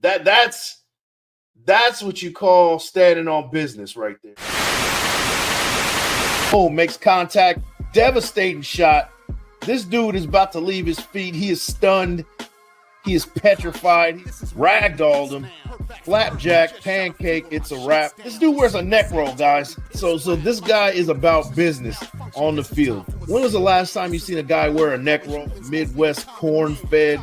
That's what you call standing on business right there. Oh, makes contact, devastating shot. This dude is about to leave his feet. He is stunned. He is petrified. He ragdolled him. Flapjack, pancake, it's a wrap. This dude wears a neck roll, guys. So this guy is about business on the field. When was the last time you seen a guy wear a neck roll? Midwest corn-fed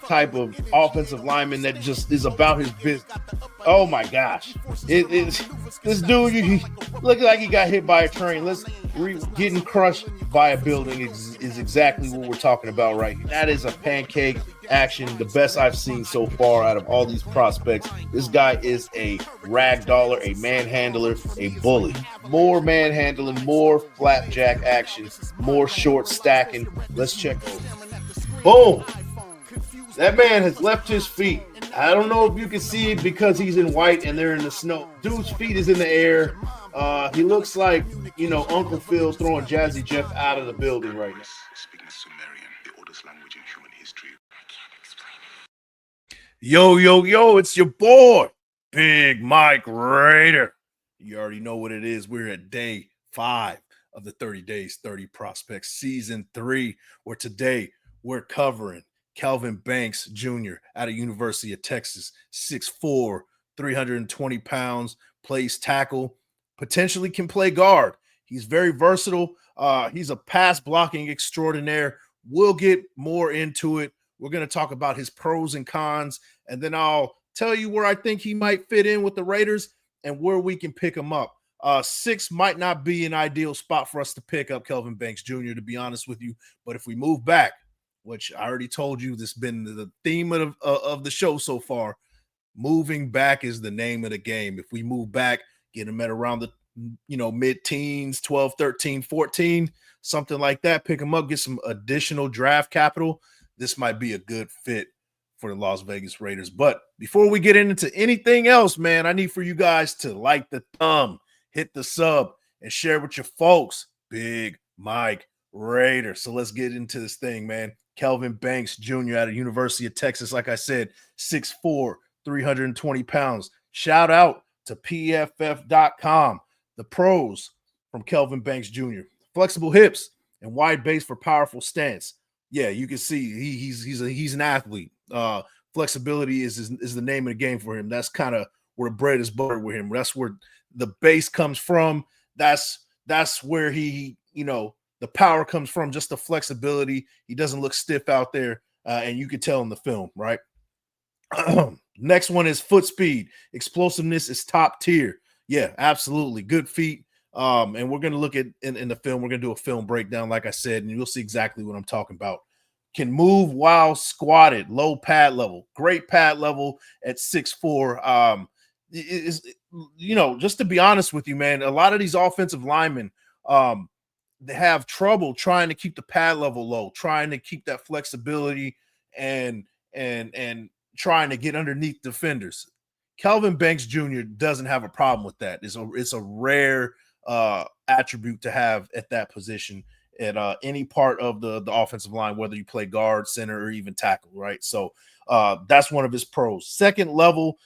type of offensive lineman that just is about his business. Oh my gosh. This dude, he looked like he got hit by a train. Getting crushed by a building is exactly what we're talking about right here. That is a pancake action, the best I've seen so far out of all these prospects. This guy is a ragdoller, a manhandler, a bully. More manhandling, more flapjack action, more short stacking. Let's check over. Boom. That man has left his feet. I don't know if you can see it because he's in white and they're in the snow. Dude's feet is in the air. He looks like, Uncle Phil throwing Jazzy Jeff out of the building right now. Speaking Sumerian, the oldest language in human history. I can't explain Yo, it. it's your boy, Big Mike Raider. You already know what it is. We're at day 5 of the 30 Days, 30 Prospects, Season 3, where today we're covering Kelvin Banks Jr. out of University of Texas, 6'4", 320 pounds, plays tackle, potentially can play guard. He's very versatile. He's a pass blocking extraordinaire. We'll get more into it. We're going to talk about his pros and cons, and then I'll tell you where I think he might fit in with the Raiders and where we can pick him up. 6 might not be an ideal spot for us to pick up Kelvin Banks Jr., to be honest with you, but if we move back, which I already told you, this has been the theme of the show so far. Moving back is the name of the game. If we move back, get him at around the mid-teens, 12, 13, 14, something like that, pick him up, get some additional draft capital. This might be a good fit for the Las Vegas Raiders. But before we get into anything else, man, I need for you guys to like the thumb, hit the sub, and share with your folks. Big Mike Raider. So let's get into this thing, man. Kelvin Banks Jr. out of University of Texas, like I said, 6'4", 320 pounds. Shout out to PFF.com. The pros from Kelvin Banks Jr. Flexible hips and wide base for powerful stance. Yeah, you can see he's an athlete. Flexibility is the name of the game for him. That's kind of where bread is butter with him. That's where the base comes from. That's where he, the power comes from, just the flexibility. He doesn't look stiff out there, and you can tell in the film, right? Next one is foot speed. Explosiveness is top tier. Yeah, absolutely. Good feet. And we're going to look at in the film. We're going to do a film breakdown, like I said, and you'll see exactly what I'm talking about. Can move while squatted, low pad level. Great pad level at 6'4". Just to be honest with you, man, a lot of these offensive linemen, they have trouble trying to keep the pad level low, trying to keep that flexibility and trying to get underneath defenders. Kelvin Banks Jr. doesn't have a problem with that. It's a rare attribute to have at that position at any part of the offensive line, whether you play guard, center, or even tackle, right? So that's one of his pros. Second level,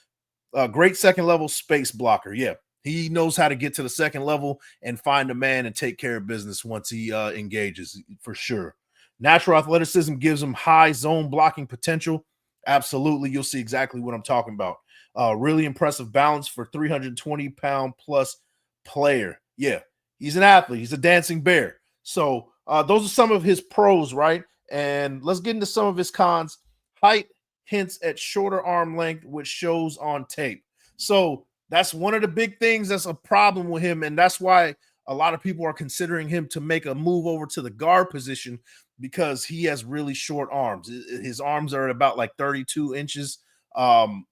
great second level space blocker. Yeah, he knows how to get to the second level and find a man and take care of business once he engages, for sure. Natural athleticism gives him high zone blocking potential. Absolutely. You'll see exactly what I'm talking about. Really impressive balance for 320-pound plus player. Yeah, he's an athlete. He's a dancing bear. So those are some of his pros, right? And let's get into some of his cons. Height hints at shorter arm length, which shows on tape. So that's one of the big things that's a problem with him, and that's why a lot of people are considering him to make a move over to the guard position, because he has really short arms. His arms are at about like 32 inches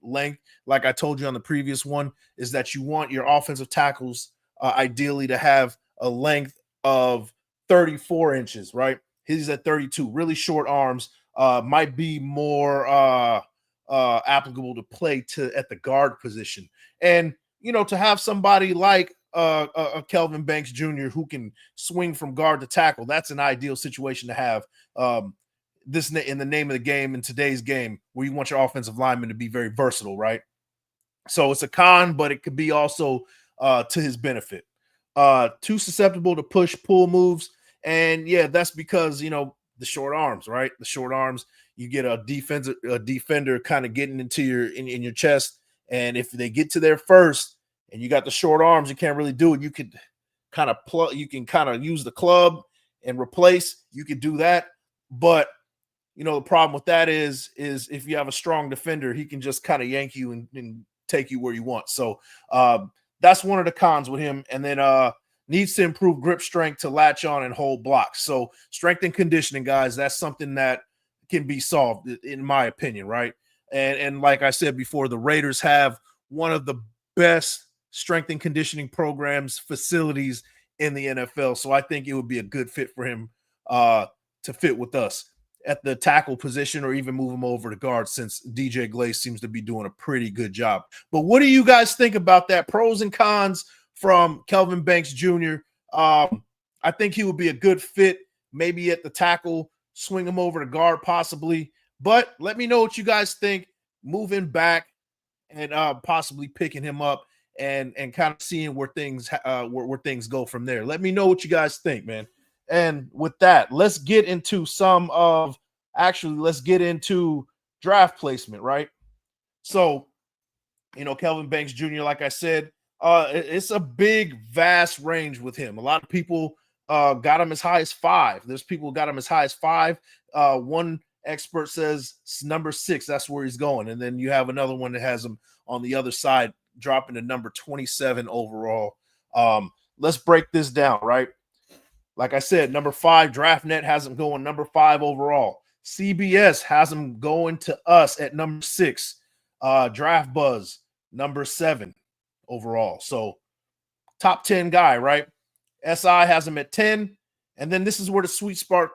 length. Like I told you on the previous one, is that you want your offensive tackles ideally to have a length of 34 inches, right? He's at 32. Really short arms. Might be more applicable to play at the guard position. And, to have somebody like Kelvin Banks Jr. who can swing from guard to tackle, that's an ideal situation to have. this in the name of the game in today's game, where you want your offensive lineman to be very versatile, right? So it's a con, but it could be also to his benefit. Too susceptible to push pull moves, and yeah, that's because the short arms, right? The short arms, you get a defender kind of getting into in your chest, and if they get to there first, and you got the short arms, you can't really do it. You could kind of you can kind of use the club and replace. You could do that, but the problem with that is if you have a strong defender, he can just kind of yank you and take you where you want. So that's one of the cons with him. And then needs to improve grip strength to latch on and hold blocks. So strength and conditioning, guys, that's something that can be solved, in my opinion, right? And like I said before, the Raiders have one of the best strength and conditioning programs, facilities in the NFL. So I think it would be a good fit for him to fit with us at the tackle position, or even move him over to guard, since DJ Glaze seems to be doing a pretty good job. But what do you guys think about that? Pros and cons from Kelvin Banks Jr. I think he would be a good fit, maybe at the tackle, swing him over to guard possibly. But let me know what you guys think. Moving back and possibly picking him up and kind of seeing where things where things go from there. Let me know what you guys think, man. And with that, let's get into let's get into draft placement, right? So, Kelvin Banks Jr., like I said, it's a big, vast range with him. A lot of people got him as high as 5. There's people who got him as high as 5. One expert says number 6, that's where he's going. And then you have another one that has him on the other side, dropping to number 27 overall. Let's break this down, right? Like I said, number 5, DraftNet has him going number 5 overall. CBS has him going to us at number 6. Draft Buzz, number 7 overall. So top 10 guy, right? SI has him at 10. And then this is where the sweet spot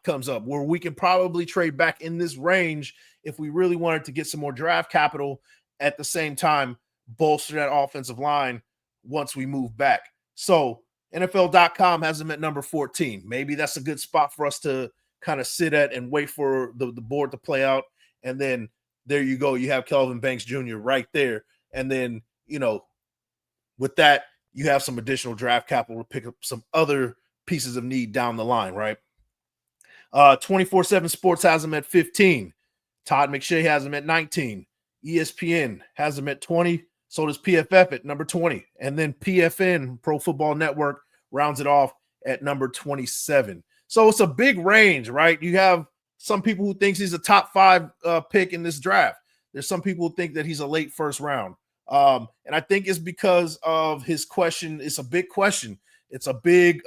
comes up, where we can probably trade back in this range if we really wanted to get some more draft capital, at the same time bolster that offensive line once we move back. So NFL.com has him at number 14. Maybe that's a good spot for us to kind of sit at and wait for the board to play out. And then there you go. You have Kelvin Banks Jr. right there. And then, with that, you have some additional draft capital to pick up some other pieces of need down the line, right? 24/7 Sports has him at 15. Todd McShay has him at 19. ESPN has him at 20. So does PFF at number 20. And then PFN, Pro Football Network, rounds it off at number 27. So it's a big range, right? You have some people who thinks he's a top 5 pick in this draft. There's some people who think that he's a late first round. And I think it's because of his question. It's a big question. It's a big,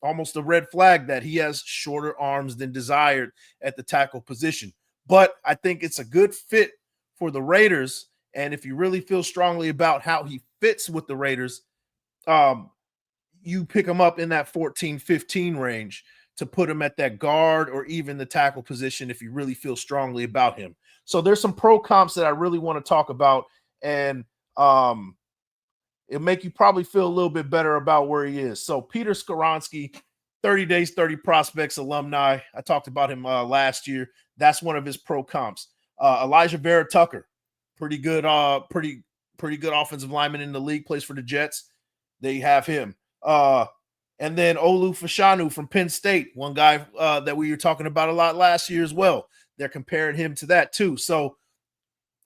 almost a red flag that he has shorter arms than desired at the tackle position. But I think it's a good fit for the Raiders. And if you really feel strongly about how he fits with the Raiders, you pick him up in that 14-15 range to put him at that guard or even the tackle position if you really feel strongly about him. So there's some pro comps that I really want to talk about, and it'll make you probably feel a little bit better about where he is. So Peter Skoronsky, 30 Days, 30 Prospects alumni. I talked about him last year. That's one of his pro comps. Elijah Vera Tucker, pretty good offensive lineman in the league, plays for the Jets. They have him. And then Olu Fashanu from Penn State, one guy that we were talking about a lot last year as well. They're comparing him to that too. So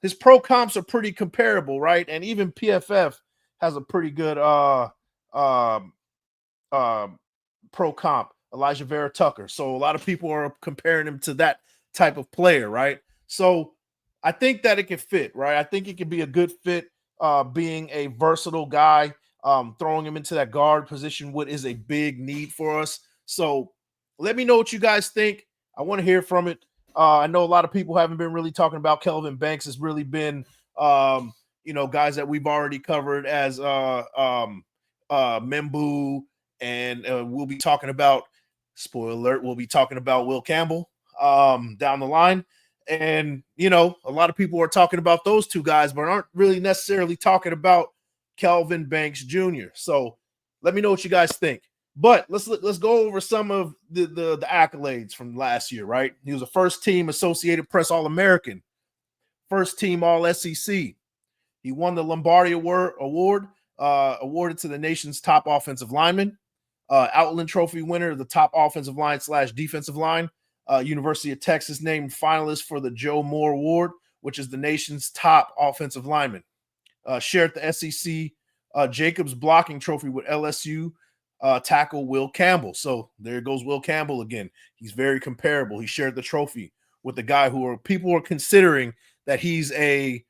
his pro comps are pretty comparable, right? And even PFF has a pretty good pro comp, Elijah Vera Tucker. So a lot of people are comparing him to that type of player, right? So I think that it can fit, right? I think it can be a good fit, being a versatile guy. Throwing him into that guard position, what is a big need for us. So let me know what you guys think. I want to hear from it. I know a lot of people haven't been really talking about Kelvin Banks. It's really been, guys that we've already covered as Membu, and we'll be talking about, spoiler alert, we'll be talking about Will Campbell down the line. And, a lot of people are talking about those two guys, but aren't really necessarily talking about Kelvin Banks Jr. So let me know what you guys think. But let's go over some of the accolades from last year, right? He was a first team Associated Press All-American, first team All SEC. He won the Lombardi Award awarded to the nation's top offensive lineman. Outland Trophy winner, the top offensive line / defensive line. University of Texas named finalist for the Joe Moore Award, which is the nation's top offensive lineman. Shared the SEC Jacobs blocking trophy with LSU tackle Will Campbell. So there goes Will Campbell again. He's very comparable. He shared the trophy with the guy who people are considering that he's a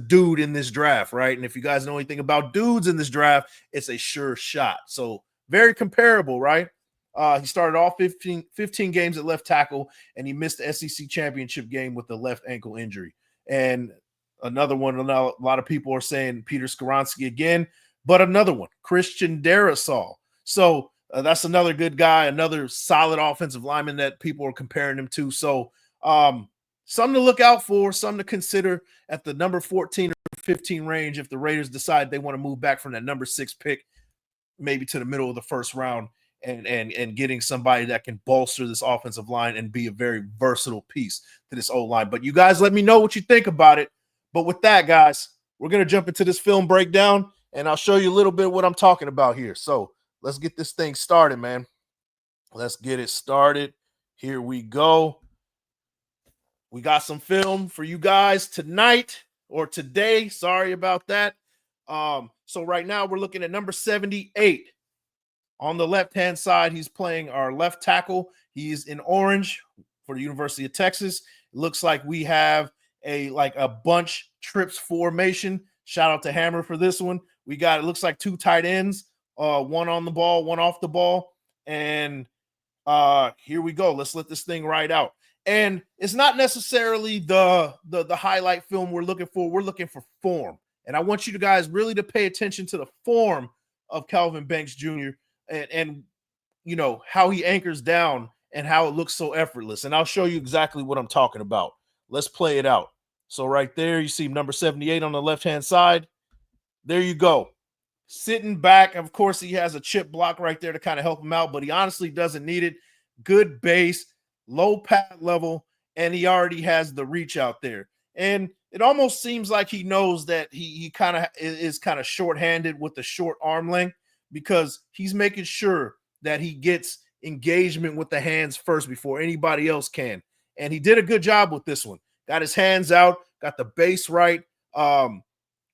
dude in this draft, right? And if you guys know anything about dudes in this draft, it's a sure shot. So very comparable, right? He started off 15 games at left tackle, and he missed the SEC championship game with the left ankle injury. And another one, a lot of people are saying Peter Skoronski again, but another one, Christian Darrisaw. So that's another good guy, another solid offensive lineman that people are comparing him to. So something to look out for, something to consider at the number 14 or 15 range if the Raiders decide they want to move back from that number 6 pick, maybe to the middle of the first round, and getting somebody that can bolster this offensive line and be a very versatile piece to this O-line. But you guys let me know what you think about it. But with that, guys, we're going to jump into this film breakdown, and I'll show you a little bit what I'm talking about here. So let's get this thing started, man. Let's get it started. Here we go. We got some film for you guys tonight or today. Sorry about that. So right now we're looking at number 78. On the left-hand side, he's playing our left tackle. He's in orange for the University of Texas. It looks like we have a bunch trips formation. Shout out to Hammer for this one. We got, it looks like 2 tight ends, one on the ball, one off the ball. And here we go. Let's let this thing ride out. And it's not necessarily the highlight film we're looking for. We're looking for form. And I want you guys really to pay attention to the form of Kelvin Banks Jr. and you know how he anchors down and how it looks so effortless. And I'll show you exactly what I'm talking about. Let's play it out. So right there, you see number 78 on the left-hand side. There you go. Sitting back. Of course, he has a chip block right there to kind of help him out, but he honestly doesn't need it. Good base, low pad level, and he already has the reach out there. And it almost seems like he knows that he kind of is kind of shorthanded with the short arm length, because he's making sure that he gets engagement with the hands first before anybody else can. And he did a good job with this one. Got his hands out, got the base right.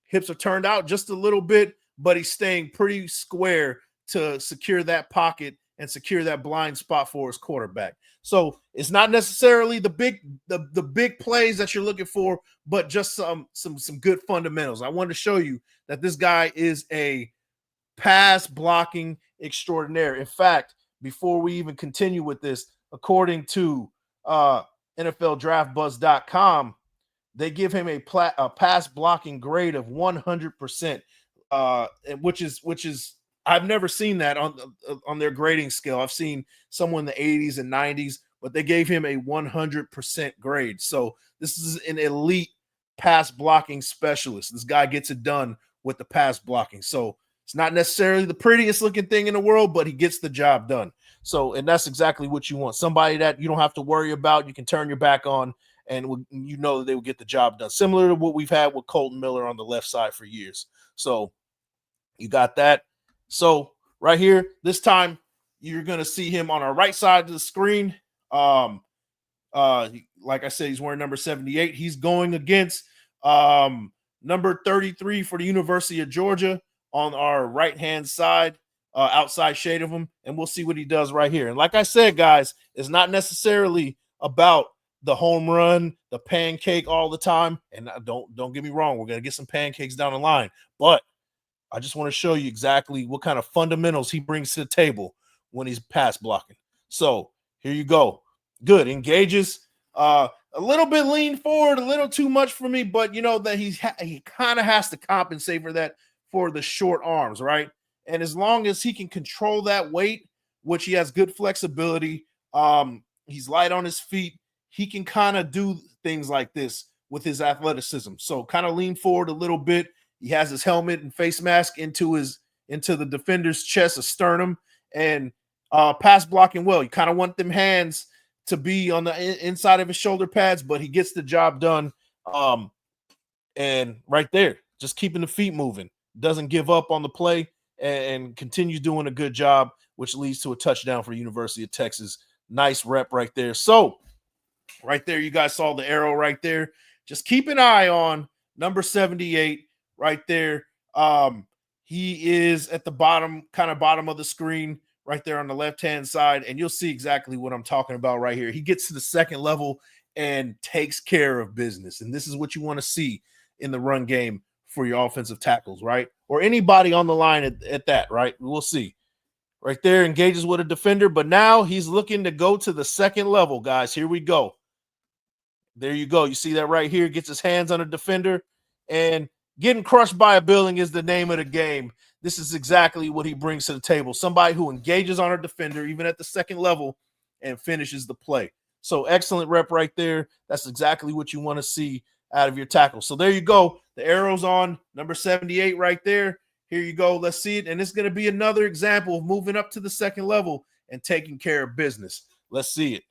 Hips are turned out just a little bit, but he's staying pretty square to secure that pocket and secure that blind spot for his quarterback. So it's not necessarily the big plays that you're looking for, but just some good fundamentals. I wanted to show you that this guy is a pass blocking extraordinaire. In fact, before we even continue with this, according to NFLDraftBuzz.com, they give him a pass blocking grade of 100%, which is I've never seen that on their grading scale. I've seen someone in the 80s and 90s, but they gave him a 100% grade. So this is an elite pass blocking specialist. This guy gets it done with the pass blocking. So it's not necessarily the prettiest looking thing in the world, but he gets the job done. So, and that's exactly what you want. Somebody that you don't have to worry about. You can turn your back on, and you know that they will get the job done. Similar to what we've had with Colton Miller on the left side for years. So you got that. So right here, this time you're going to see him on our right side of the screen. Like I said, he's wearing number 78. He's going against number 33 for the University of Georgia on our right-hand side, outside shade of him, and we'll see what he does right here. And like I said, guys, it's not necessarily about the home run, the pancake all the time. And don't get me wrong, we're going to get some pancakes down the line, but I just want to show you exactly what kind of fundamentals he brings to the table when he's pass blocking. So here you go. Good. Engages. A little bit lean forward, a little too much for me, but you know that he kind of has to compensate for that for the short arms, right? And as long as he can control that weight, which he has good flexibility, he's light on his feet, he can kind of do things like this with his athleticism. So kind of lean forward a little bit. He has his helmet and face mask into his into the defender's chest, a sternum, and pass blocking well. You kind of want them hands to be on the inside of his shoulder pads, but he gets the job done. And right there, just keeping the feet moving, doesn't give up on the play, and continues doing a good job, which leads to a touchdown for University of Texas. Nice rep right there. So right there, you guys saw the arrow right there. Just keep an eye on number 78 right there. He is at the bottom, kind of bottom of the screen right there on the left-hand side, and you'll see exactly what I'm talking about right here. He gets to the second level and takes care of business, and this is what you want to see in the run game for your offensive tackles, right? Or anybody on the line at that, right? We'll see. Right there, engages with a defender, but now he's looking to go to the second level, guys. Here we go. There you go. You see that right here. Gets his hands on a defender, and getting crushed by a building is the name of the game. This is exactly what he brings to the table. Somebody who engages on a defender, even at the second level, and finishes the play. So excellent rep right there. That's exactly what you want to see out of your tackle. So there you go. The arrow's on number 78 right there. Here you go. Let's see it. And it's going to be another example of moving up to the second level and taking care of business. Let's see it.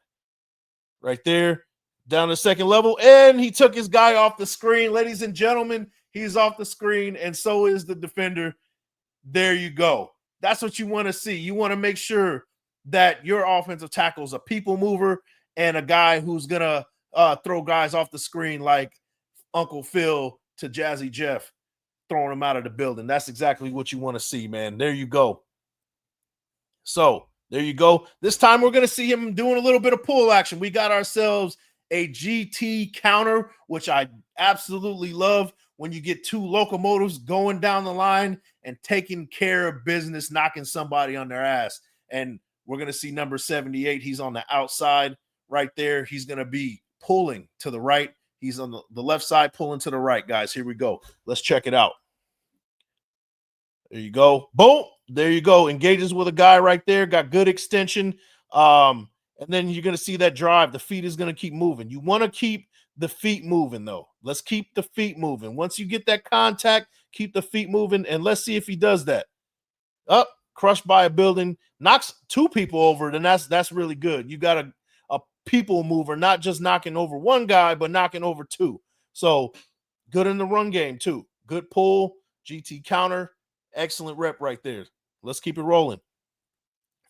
Right there. Down to the second level. And he took his guy off the screen. Ladies and gentlemen, he's off the screen, and so is the defender. There you go. That's what you want to see. You want to make sure that your offensive tackle is a people mover and a guy who's going to throw guys off the screen like Uncle Phil to Jazzy Jeff, throwing him out of the building. That's exactly what you want to see, man. There you go. So there you go. This time we're going to see him doing a little bit of pull action. We got ourselves a GT counter, which I absolutely love when you get two locomotives going down the line and taking care of business, knocking somebody on their ass. And we're going to see number 78. He's on the outside right there. He's going to be pulling to the right. He's on the left side, pulling to the right, guys. Here we go. Let's check it out. There you go. Boom. There you go. Engages with a guy right there. Got good extension. And then you're going to see that drive. The feet is going to keep moving. You want to keep the feet moving, though. Let's keep the feet moving. Once you get that contact, keep the feet moving, and let's see if he does that. Up, crushed by a building, knocks two people over, then that's really good. You got a people mover, not just knocking over one guy, but knocking over two. So good in the run game, too. Good pull, GT counter, excellent rep right there. Let's keep it rolling.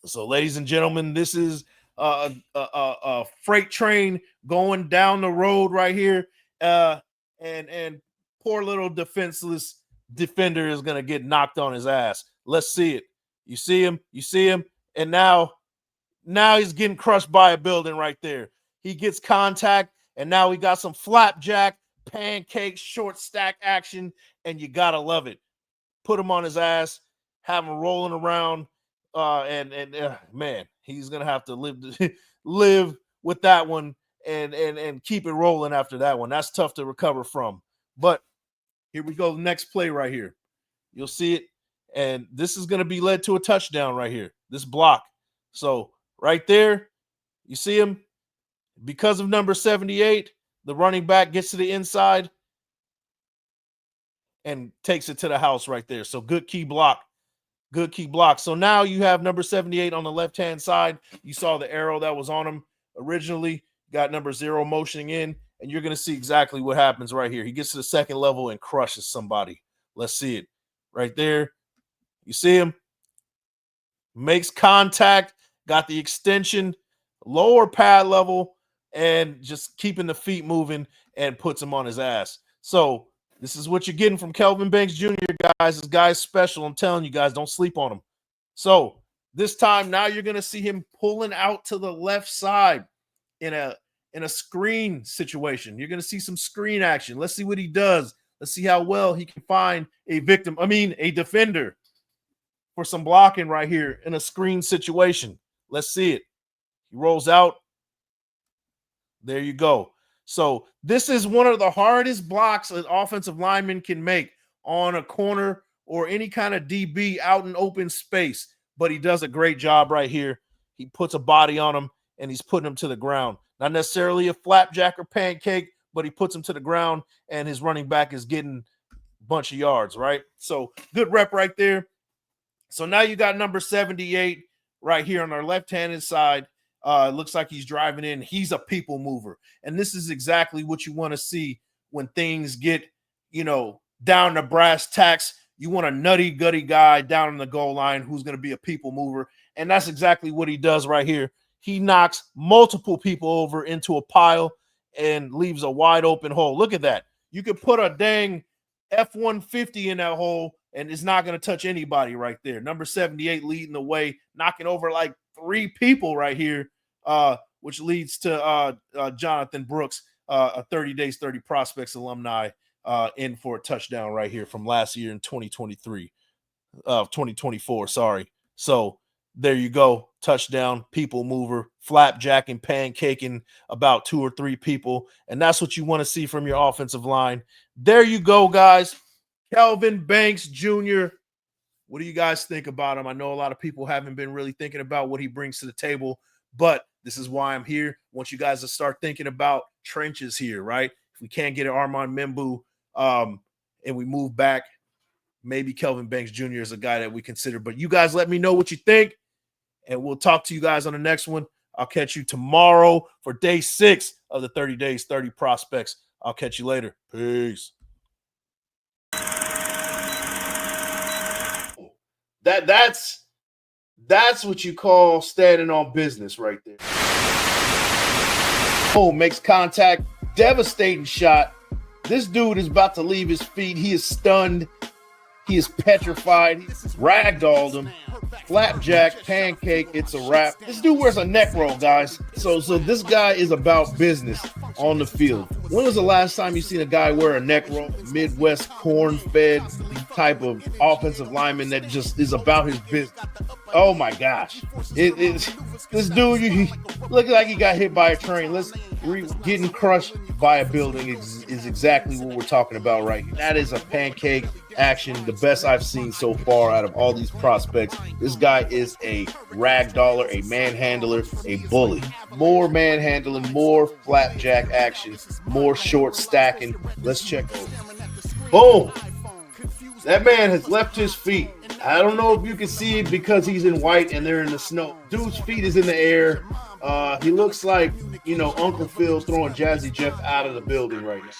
So, ladies and gentlemen, this is a freight train going down the road right here, and poor little defenseless defender is going to get knocked on his ass. Let's see it. You see him, and now he's getting crushed by a building right there. He gets contact, and now we got some flapjack, pancake, short stack action, and you got to love it. Put him on his ass, have him rolling around, man, he's going to have to live with that one and keep it rolling after that one. That's tough to recover from. But here we go, the next play right here. You'll see it, and this is going to be led to a touchdown right here, this block. So right there, you see him. Because of number 78, the running back gets to the inside and takes it to the house right there. So good key block. Good key block. So now you have number 78 on the left-hand side. You saw the arrow that was on him originally. Got number 0 motioning in, and you're going to see exactly what happens right here. He gets to the second level and crushes somebody. Let's see it. Right there. You see him? Makes contact. Got the extension. Lower pad level. And just keeping the feet moving and puts him on his ass. So this is what you're getting from Kelvin Banks Jr., guys. This guy's special. I'm telling you guys, don't sleep on him. So this time now you're going to see him pulling out to the left side in a screen situation. You're going to see some screen action. Let's see what he does. Let's see how well he can find a defender for some blocking right here in a screen situation. Let's see it. He rolls out. There you go. So this is one of the hardest blocks an offensive lineman can make on a corner or any kind of DB out in open space. But he does a great job right here. He puts a body on him, and he's putting him to the ground. Not necessarily a flapjack or pancake, but he puts him to the ground, and his running back is getting a bunch of yards, right? So good rep right there. So now you got number 78 right here on our left-handed side. It looks like he's driving in. He's a people mover. And this is exactly what you want to see when things get, down to brass tacks. You want a nutty, gutty guy down in the goal line who's going to be a people mover. And that's exactly what he does right here. He knocks multiple people over into a pile and leaves a wide open hole. Look at that. You could put a dang F-150 in that hole, and it's not going to touch anybody right there. Number 78 leading the way, knocking over like 3 people right here, which leads to Jonathan Brooks, a 30 Days 30 Prospects alumni, in for a touchdown right here from last year in 2024, sorry. So there you go, touchdown, people mover, flapjacking, pancaking about 2 or 3 people, and that's what you want to see from your offensive line. There you go, guys. Kelvin Banks Jr. What do you guys think about him? I know a lot of people haven't been really thinking about what he brings to the table, but this is why I'm here. I want you guys to start thinking about trenches here, right? If we can't get an Armand Membu and we move back, maybe Kelvin Banks Jr. is a guy that we consider. But you guys let me know what you think, and we'll talk to you guys on the next one. I'll catch you tomorrow for day 6 of the 30 Days 30 Prospects. I'll catch you later. Peace. That's what you call standing on business right there. Oh, makes contact. Devastating shot. This dude is about to leave his feet. He is stunned. He is petrified. He ragdolled him. Flapjack, pancake, it's a wrap. This dude wears a neck roll, guys. So this guy is about business on the field. When was the last time you seen a guy wear a neck roll? Midwest corn-fed type of offensive lineman that just is about his business. Oh my gosh. This dude, he looks like he got hit by a train. Getting crushed by a building is exactly what we're talking about right here. That is a pancake action, the best I've seen so far out of all these prospects. This guy is a ragdoller, a manhandler, a bully. More manhandling, more flapjack action, more short stacking. Let's check over. Boom. That man has left his feet. I don't know if you can see it because he's in white and they're in the snow. Dude's feet is in the air. He looks like, Uncle Phil throwing Jazzy Jeff out of the building right now.